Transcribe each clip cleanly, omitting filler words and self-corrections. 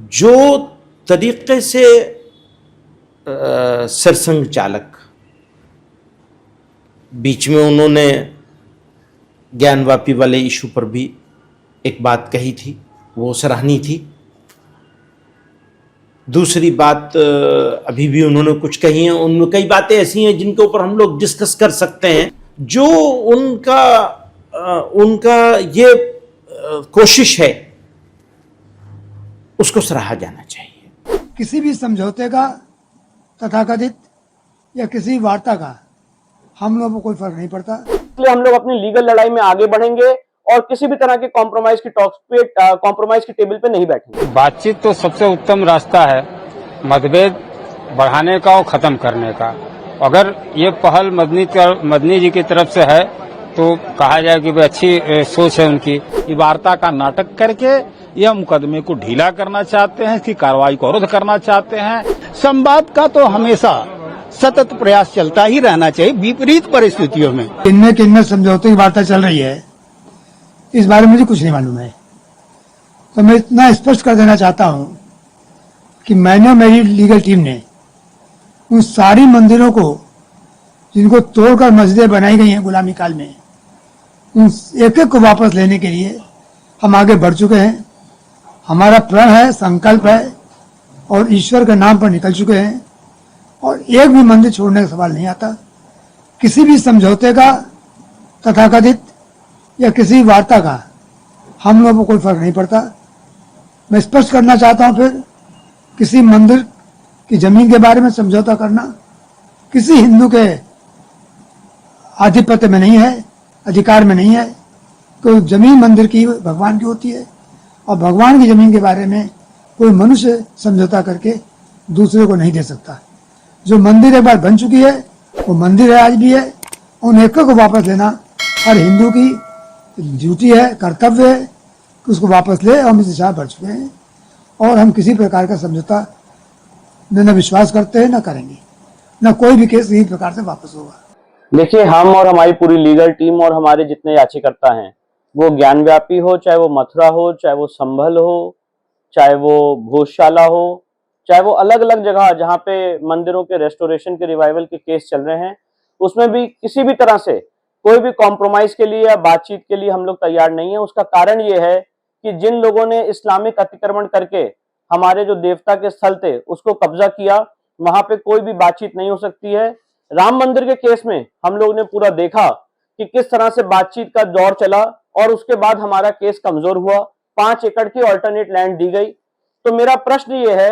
जो तरीके से सरसंघ चालक बीच में उन्होंने ज्ञानवापी वाले इशू पर भी एक बात कही थी, वो सराहनीय थी। दूसरी बात अभी भी उन्होंने कुछ कही है, उनमें कई बातें ऐसी हैं जिनके ऊपर हम लोग डिस्कस कर सकते हैं। जो उनका ये कोशिश है उसको सराहा जाना चाहिए। किसी भी समझौते का तथाकथित या किसी वार्ता का हम लोगों को कोई फर्क नहीं पड़ता। इसलिए हम लोग अपनी लीगल लड़ाई में आगे बढ़ेंगे और किसी भी तरह के कॉम्प्रोमाइज की टॉक्स पे कॉम्प्रोमाइज की टेबल पे नहीं बैठेंगे। बातचीत तो सबसे उत्तम रास्ता है मतभेद बढ़ाने का और खत्म करने का। अगर ये पहल मदनी जी की तरफ से है तो कहा जाए कि अच्छी सोच है उनकी। ये वार्ता का नाटक करके यह मुकदमे को ढीला करना चाहते हैं, इसकी कार्रवाई को अवरुद्ध करना चाहते हैं। संवाद का तो हमेशा सतत प्रयास चलता ही रहना चाहिए विपरीत परिस्थितियों में। किनमें समझौते की वार्ता चल रही है, इस बारे में मुझे कुछ नहीं मालूम है। तो मैं इतना स्पष्ट कर देना चाहता हूं कि मैंने और मेरी लीगल टीम ने उन सारी मंदिरों को जिनको तोड़कर मस्जिदें बनाई गई हैं गुलामी काल में, उन एक एक को वापस लेने के लिए हम आगे बढ़ चुके हैं। हमारा प्रण है, संकल्प है और ईश्वर के नाम पर निकल चुके हैं और एक भी मंदिर छोड़ने का सवाल नहीं आता। किसी भी समझौते का तथाकथित या किसी वार्ता का हम लोगों को कोई फर्क नहीं पड़ता। मैं स्पष्ट करना चाहता हूं फिर, किसी मंदिर की जमीन के बारे में समझौता करना किसी हिंदू के आधिपत्य में नहीं है, अधिकार में नहीं है। कोई जमीन मंदिर की भगवान की होती है और भगवान की जमीन के बारे में कोई मनुष्य समझौता करके दूसरे को नहीं दे सकता। जो मंदिर एक बार बन चुकी है वो मंदिर है, आज भी है। उन एक को वापस लेना हर हिंदू की ड्यूटी है, कर्तव्य है कि उसको वापस ले। हम इस दिशा बढ़ चुके हैं और हम किसी प्रकार का समझौता न विश्वास करते हैं, न करेंगे, न कोई भी केस इसी प्रकार से वापस होगा। देखिए, हम और हमारी पूरी लीगल टीम और हमारे जितने याचिकर्ता हैं, वो ज्ञानव्यापी हो, चाहे वो मथुरा हो, चाहे वो संभल हो, चाहे वो भोजशाला हो, चाहे वो अलग अलग जगह जहाँ पे मंदिरों के रेस्टोरेशन के रिवाइवल के केस चल रहे हैं, उसमें भी किसी भी तरह से कोई भी कॉम्प्रोमाइज के लिए या बातचीत के लिए हम लोग तैयार नहीं है। उसका कारण ये है कि जिन लोगों ने इस्लामिक अतिक्रमण करके हमारे जो देवता के स्थल थे उसको कब्जा किया, वहां पे कोई भी बातचीत नहीं हो सकती है। राम मंदिर के केस में हम लोग ने पूरा देखा कि किस तरह से बातचीत का दौर चला और उसके बाद हमारा केस कमजोर हुआ। 5 एकड़ की ऑल्टरनेट लैंड दी गई। तो मेरा प्रश्न ये है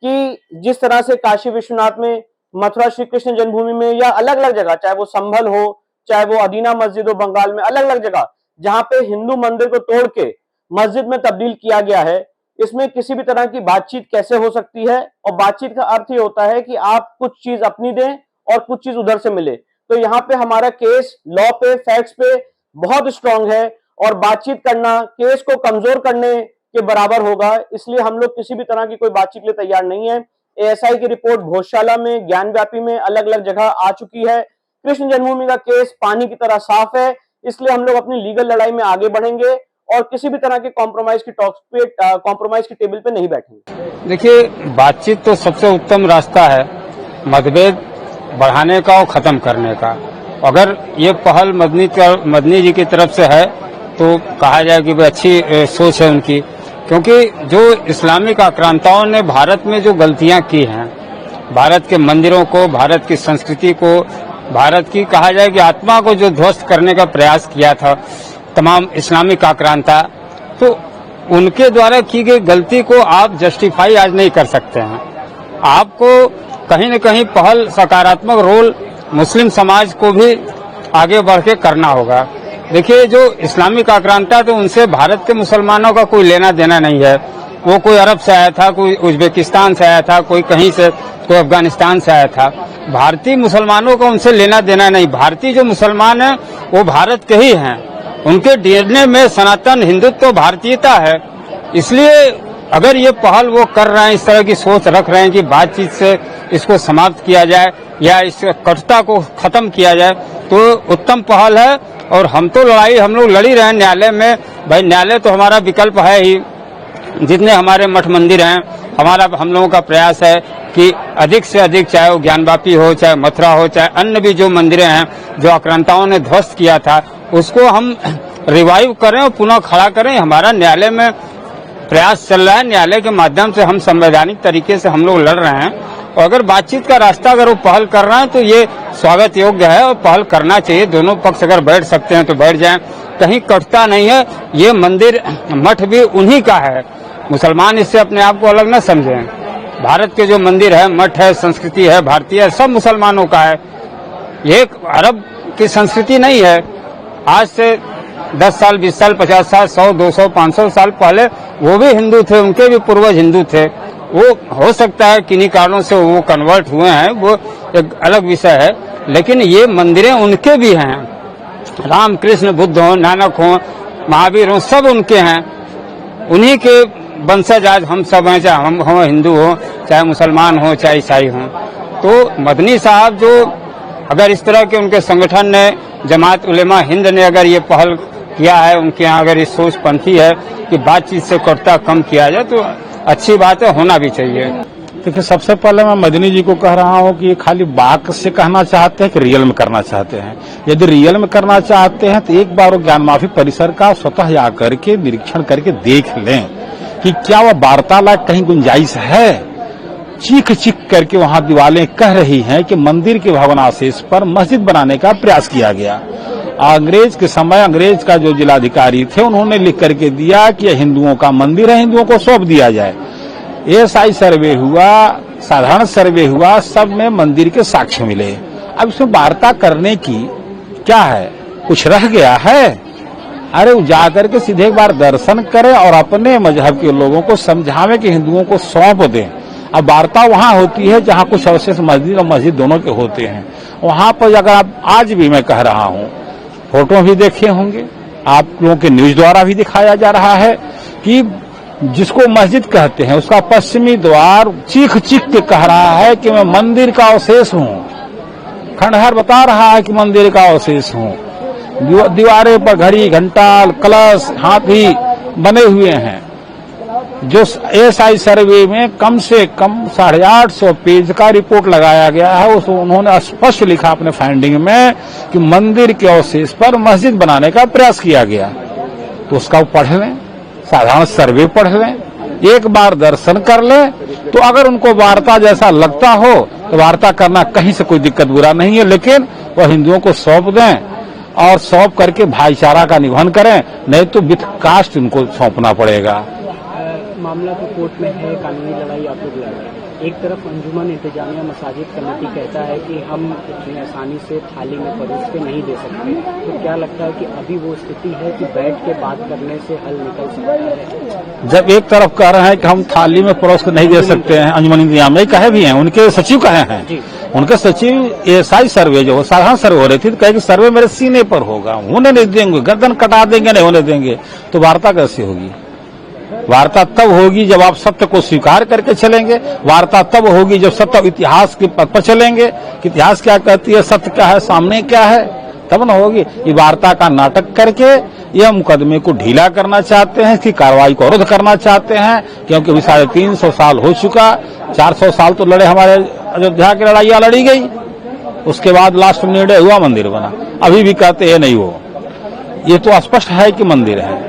कि जिस तरह से काशी विश्वनाथ में, मथुरा श्री कृष्ण जन्मभूमि में या अलग अलग जगह, चाहे वो संभल हो, चाहे वो अदीना मस्जिद हो बंगाल में, अलग अलग जगह जहां पे हिंदू मंदिर को तोड़ के मस्जिद में तब्दील किया गया है, इसमें किसी भी तरह की बातचीत कैसे हो सकती है? और बातचीत का अर्थ ये होता है कि आप कुछ चीज अपनी दें और कुछ चीज उधर से मिले। तो यहाँ पे हमारा केस लॉ पे, फैक्ट्स पे बहुत स्ट्रांग है और बातचीत करना केस को कमजोर करने के बराबर होगा। इसलिए हम लोग किसी भी तरह की कोई बातचीत के लिए तैयार नहीं है। एएसआई की रिपोर्ट भोजशाला में, ज्ञानव्यापी में, अलग अलग जगह आ चुकी है। कृष्ण जन्मभूमि का केस पानी की तरह साफ है। इसलिए हम लोग अपनी लीगल लड़ाई में आगे बढ़ेंगे और किसी भी तरह के कॉम्प्रोमाइज की टॉक्स पे कॉम्प्रोमाइज की टेबल पे नहीं बैठेंगे। देखिए, बातचीत तो सबसे उत्तम रास्ता है मतभेद बढ़ाने का और खत्म करने का। अगर ये पहल मदनी जी की तरफ से है तो कहा जाए कि अच्छी सोच है उनकी। क्योंकि जो इस्लामिक आक्रांताओं ने भारत में जो गलतियां की हैं, भारत के मंदिरों को, भारत की संस्कृति को, भारत की कहा जाए कि आत्मा को जो ध्वस्त करने का प्रयास किया था तमाम इस्लामिक आक्रांता, तो उनके द्वारा की गई गलती को आप जस्टिफाई आज नहीं कर सकते हैं। आपको कहीं न कहीं पहल, सकारात्मक रोल मुस्लिम समाज को भी आगे बढ़ के करना होगा। देखिए, जो इस्लामिक आक्रांता तो उनसे भारत के मुसलमानों का कोई लेना देना नहीं है। वो कोई अरब से आया था, कोई उज्बेकिस्तान से आया था, कोई कहीं से, कोई अफगानिस्तान से आया था। भारतीय मुसलमानों का उनसे लेना देना नहीं। भारतीय जो मुसलमान हैं वो भारत के ही हैं। उनके डीएनए में सनातन हिंदुत्व भारतीयता है। इसलिए अगर ये पहल वो कर रहे हैं, इस तरह की सोच रख रहे हैं कि बातचीत से इसको समाप्त किया जाए या इस कटुता को खत्म किया जाए, तो उत्तम पहल है। और हम तो लड़ाई हम लोग लड़ी रहे हैं न्यायालय में। भाई, न्यायालय तो हमारा विकल्प है ही। जितने हमारे मठ मंदिर हैं, हम लोगों का प्रयास है कि अधिक से अधिक, चाहे वो ज्ञानवापी हो, चाहे मथुरा हो, चाहे अन्य भी जो मंदिरें हैं जो आक्रांताओं ने ध्वस्त किया था, उसको हम रिवाइव करें और पुनः खड़ा करें। हमारा न्यायालय में प्रयास चल रहा है। न्यायालय के माध्यम से हम संवैधानिक तरीके से हम लोग लड़ रहे हैं, और अगर बातचीत का रास्ता अगर वो पहल कर रहे हैं तो ये स्वागत योग्य है और पहल करना चाहिए। दोनों पक्ष अगर बैठ सकते हैं तो बैठ जाएं, कहीं कटता नहीं है। ये मंदिर मठ भी उन्हीं का है, मुसलमान इससे अपने आप को अलग न समझें। भारत के जो मंदिर है, मठ है, संस्कृति है, भारतीय है, सब मुसलमानों का है। ये एक अरब की संस्कृति नहीं है। आज से 10 साल, 20 साल, 50 साल, 100, 200, 500 साल पहले वो भी हिंदू थे, उनके भी पूर्वज हिंदू थे। वो हो सकता है किन्हीं कारणों से वो कन्वर्ट हुए हैं, वो एक अलग विषय है, लेकिन ये मंदिरें उनके भी हैं। राम कृष्ण बुद्ध हो, नानक हो, महावीर हो, सब उनके हैं, उन्हीं के वंशज आज हम सब हैं, चाहे हम हो, हिंदू हो, चाहे मुसलमान हो, चाहे ईसाई हो। तो मदनी साहब जो अगर इस तरह के उनके संगठन ने, जमात उलेमा हिंद ने अगर ये पहल किया है, उनके यहाँ अगर ये सोच पंथी है कि बातचीत से कटता कम किया जाए, तो अच्छी बात है, होना भी चाहिए। देखिए, सबसे पहले मैं मदनी जी को कह रहा हूं कि ये खाली बात से कहना चाहते हैं कि रियल में करना चाहते हैं। यदि रियल में करना चाहते हैं तो एक बार वो ज्ञान माफी परिसर का स्वतः जाकर के निरीक्षण करके देख लें कि क्या वह वार्तालाप कहीं गुंजाइश है। चीख चीख करके वहां दीवारें कह रही हैं कि मंदिर के भवनावशेष पर मस्जिद बनाने का प्रयास किया गया। अंग्रेज के समय अंग्रेज का जो जिलाधिकारी थे, उन्होंने लिख करके दिया कि यह हिंदुओं का मंदिर है, हिंदुओं को सौंप दिया जाए। एएसआई सर्वे हुआ, साधारण सर्वे हुआ, सब में मंदिर के साक्ष्य मिले। अब इसमें वार्ता करने की क्या है, कुछ रह गया है? अरे जाकर के सीधे एक बार दर्शन करें और अपने मजहब के लोगों को समझावे कि हिंदुओं को सौंप दें। अब वार्ता वहां होती है जहां कुछ अवशेष मस्जिद और मस्जिद दोनों के होते हैं। वहां पर अगर आप, आज भी मैं कह रहा हूं, फोटो भी देखे होंगे, आप लोगों के न्यूज द्वारा भी दिखाया जा रहा है कि जिसको मस्जिद कहते हैं उसका पश्चिमी द्वार चीख चीख के कह रहा है कि मैं मंदिर का अवशेष हूं। खंडहर बता रहा है कि मंदिर का अवशेष हूं। दीवारें पर घड़ी, घंटा, कलश, हाथी बने हुए हैं। जो एएसआई सर्वे में कम से कम 850 पेज का रिपोर्ट लगाया गया है, उस उन्होंने स्पष्ट लिखा अपने फाइंडिंग में कि मंदिर के अवशेष पर मस्जिद बनाने का प्रयास किया गया। तो उसका पढ़ लें, साधारण सर्वे पढ़ लें, एक बार दर्शन कर लें। तो अगर उनको वार्ता जैसा लगता हो तो वार्ता करना कहीं से कोई दिक्कत बुरा नहीं है, लेकिन वह हिंदुओं को सौंप दें और सौंप करके भाईचारा का निबंधन करें, नहीं तो विथ कास्ट उनको सौंपना पड़ेगा। मामला तो कोर्ट में है, कानूनी लड़ाई आप लोग लड़ रहे हैं। एक तरफ अंजुमन इंतजामिया मसाजिद कमेटी कहता है कि हम इतनी आसानी से थाली में परोस के नहीं दे सकते, तो क्या लगता है कि अभी वो स्थिति है कि बैठ के बात करने से हल निकल सकता है? जब एक तरफ कह रहे हैं कि हम थाली में परोस के नहीं दे सकते हैं, अंजुमन इंतजामिया कहे भी हैं, उनके सचिव कहे हैं, उनके सचिव एएसआई सर्वे जो साधारण सर्वे हो रही थी, तो कहे कि सर्वे मेरे सीने पर होगा, होने नहीं देंगे, गर्दन कटा देंगे, नहीं होने देंगे। तो वार्ता कैसे होगी? वार्ता तब होगी जब आप सत्य को स्वीकार करके चलेंगे। वार्ता तब होगी जब सत्य इतिहास के पथ पर चलेंगे कि इतिहास क्या कहती है, सत्य क्या है, सामने क्या है, तब न होगी। ये वार्ता का नाटक करके यह मुकदमे को ढीला करना चाहते हैं, इसकी कार्रवाई को अवरुद्ध करना चाहते हैं, क्योंकि अभी 350 साल हो चुका। 400 साल तो लड़े, हमारे अयोध्या की लड़ाइयां लड़ी गई, उसके बाद लास्ट में निर्णय हुआ, मंदिर बना। अभी भी कहते हैं नहीं हो। ये तो स्पष्ट है कि मंदिर है,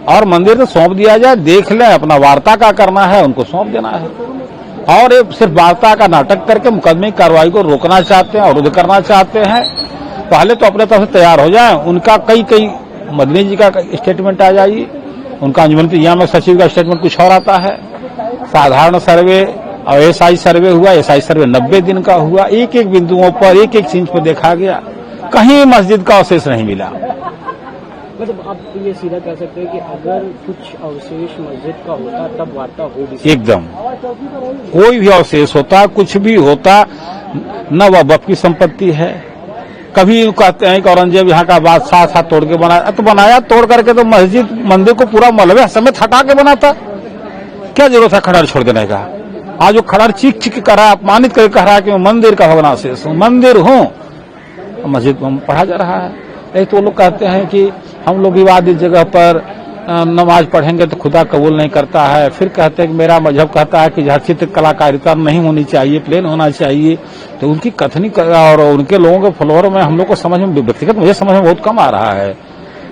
और मंदिर तो सौंप दिया जाए, देख लें, अपना वार्ता का करना है उनको सौंप देना है। और ये सिर्फ वार्ता का नाटक करके मुकदमे की कार्रवाई को रोकना चाहते हैं, अवरुद्ध करना चाहते हैं। पहले तो अपने तरफ से तैयार हो जाए। उनका कई मदनी जी का स्टेटमेंट आ जाइए, उनका अंजुमन इंतजामिया सचिव का स्टेटमेंट कुछ और आता है। साधारण सर्वे और एएसआई सर्वे हुआ, एएसआई सर्वे 90 दिन का हुआ, एक एक बिंदुओं पर, एक एक चीज पर देखा गया, कहीं मस्जिद का अवशेष नहीं मिला। मतलब आप ये सीधा कह सकते हैं कि अगर कुछ अवशेष मस्जिद का होता तब वार्ता हो भी एकदम, कोई भी अवशेष होता, कुछ भी होता, न वह वक्फ की संपत्ति है। कभी कहते हैं कि औरंगजेब यहाँ का बादशाह था, तोड़ के बनाया, तो बनाया तोड़ करके तो मस्जिद मंदिर को पूरा मलबे समेत हटा के बनाता। क्या जरूरत है खंडहर छोड़ देने का? आज वो खंडहर चीख चीख कर रहा है, अपमानित करके कह रहा है कि मैं मंदिर का भग्नावशेष हूँ, मंदिर हूँ, मस्जिद में पढ़ा जा रहा है। नहीं तो वो लोग कहते हैं कि हम लोग विवादित जगह पर नमाज पढ़ेंगे तो खुदा कबूल नहीं करता है। फिर कहते हैं कि मेरा मजहब कहता है कि चित्र कलाकारिता नहीं होनी चाहिए, प्लेन होना चाहिए। तो उनकी कथनी और उनके लोगों के फॉलोअर में हम लोग को समझ में, व्यक्तिगत मुझे समझ में बहुत कम आ रहा है।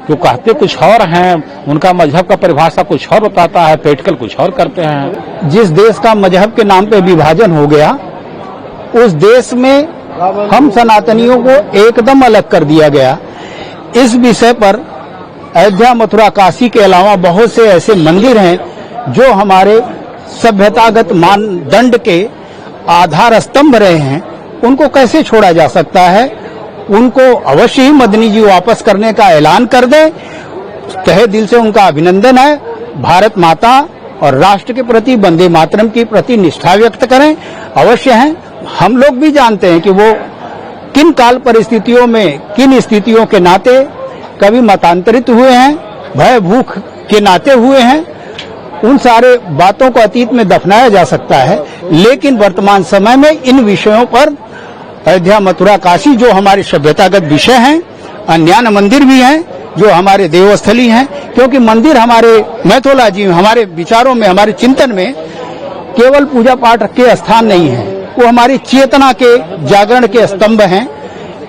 जो कहते कुछ और हैं, उनका मजहब का परिभाषा कुछ और बताता है, प्रैक्टिकल कुछ और करते हैं। जिस देश का मजहब के नाम पे विभाजन हो गया, उस देश में हम सनातनियों को एकदम अलग कर दिया गया। इस विषय पर अयोध्या, मथुरा, काशी के अलावा बहुत से ऐसे मंदिर हैं जो हमारे सभ्यतागत मानदंड के आधार स्तंभ रहे हैं, उनको कैसे छोड़ा जा सकता है? उनको अवश्य ही मदनी जी वापस करने का ऐलान कर दें। तहे दिल से उनका अभिनंदन है। भारत माता और राष्ट्र के प्रति, वंदे मातरम के प्रति निष्ठा व्यक्त करें, अवश्य है। हम लोग भी जानते हैं कि वो किन काल परिस्थितियों में, किन स्थितियों के नाते कभी मतांतरित हुए हैं, भय भूख के नाते हुए हैं। उन सारे बातों को अतीत में दफनाया जा सकता है, लेकिन वर्तमान समय में इन विषयों पर अयोध्या, मथुरा, काशी जो हमारे सभ्यतागत विषय हैं, अन्यान्य मंदिर भी हैं जो हमारे देवस्थली हैं, क्योंकि मंदिर हमारे मैथोलॉजी में, हमारे विचारों में, हमारे चिंतन में केवल पूजा पाठ के स्थान नहीं है, वो हमारी चेतना के जागरण के स्तंभ हैं।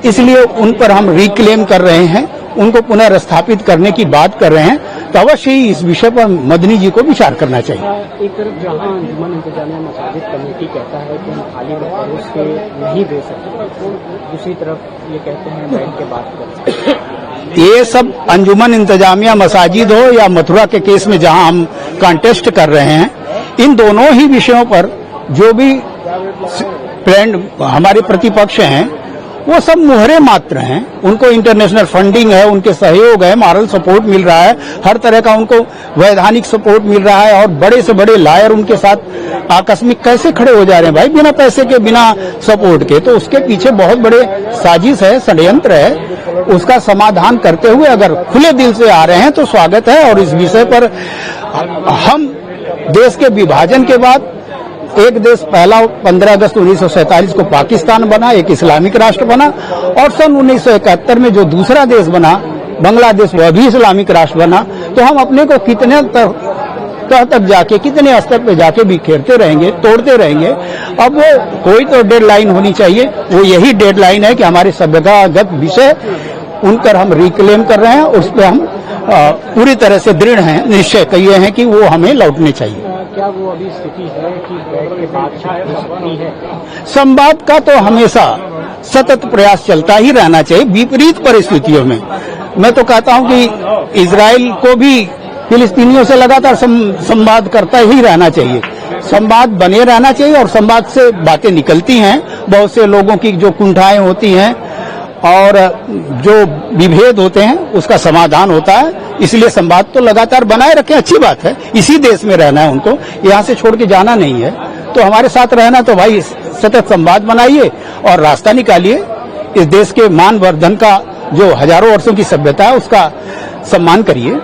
इसलिए उन पर हम रिक्लेम कर रहे हैं, उनको पुनर्स्थापित करने की बात कर रहे हैं। तो अवश्य ही इस विषय पर मदनी जी को विचार करना चाहिए। एक तरफ जहां अंजुमन इंतजामिया मसाजिद कमेटी कहता है कि हम थाली में परोस के नहीं दे सकते, दूसरी तरफ ये कहते हैं बैठ के बात कर सकते। ये सब अंजुमन इंतजामिया मसाजिद हो या मथुरा के केस में जहां हम कॉन्टेस्ट कर रहे हैं, इन दोनों ही विषयों पर जो भी फ्रेंड हमारे प्रतिपक्ष हैं, वो सब मुहरे मात्र हैं। उनको इंटरनेशनल फंडिंग है, उनके सहयोग है, मॉरल सपोर्ट मिल रहा है, हर तरह का उनको वैधानिक सपोर्ट मिल रहा है, और बड़े से बड़े लायर उनके साथ आकस्मिक कैसे खड़े हो जा रहे हैं भाई, बिना पैसे के, बिना सपोर्ट के। तो उसके पीछे बहुत बड़े साजिश है, षड्यंत्र है। उसका समाधान करते हुए अगर खुले दिल से आ रहे हैं तो स्वागत है। और इस विषय पर हम देश के विभाजन के बाद एक देश पहला 15 अगस्त 1947 को पाकिस्तान बना, एक इस्लामिक राष्ट्र बना, और सन 1971 में जो दूसरा देश बना बांग्लादेश, वह भी इस्लामिक राष्ट्र बना। तो हम अपने को कितने तह तक जाके, कितने स्तर पे जाके बिखेरते रहेंगे, तोड़ते रहेंगे। अब वो कोई तो डेडलाइन होनी चाहिए, वो यही डेडलाइन है कि हमारे सभ्यतागत विषय उन पर हम रिक्लेम कर रहे हैं, उस पर हम पूरी तरह से दृढ़ हैं, निश्चय किए हैं कि वो हमें लौटने चाहिए। क्या वो अभी स्थिति है कि बैठ के बातचीत हो सकती है? संवाद का तो हमेशा सतत प्रयास चलता ही रहना चाहिए विपरीत परिस्थितियों में। मैं तो कहता हूं कि इजराइल को भी फिलिस्तीनियों से लगातार संवाद करता ही रहना चाहिए, संवाद बने रहना चाहिए। और संवाद से बातें निकलती हैं, बहुत से लोगों की जो कुंठाएं होती हैं और जो विभेद होते हैं उसका समाधान होता है। इसलिए संवाद तो लगातार बनाए रखें, अच्छी बात है। इसी देश में रहना है उनको, यहाँ से छोड़ के जाना नहीं है। तो हमारे साथ रहना तो भाई सतत संवाद बनाइए और रास्ता निकालिए। इस देश के मान वर्धन का जो हजारों वर्षों की सभ्यता है उसका सम्मान करिए।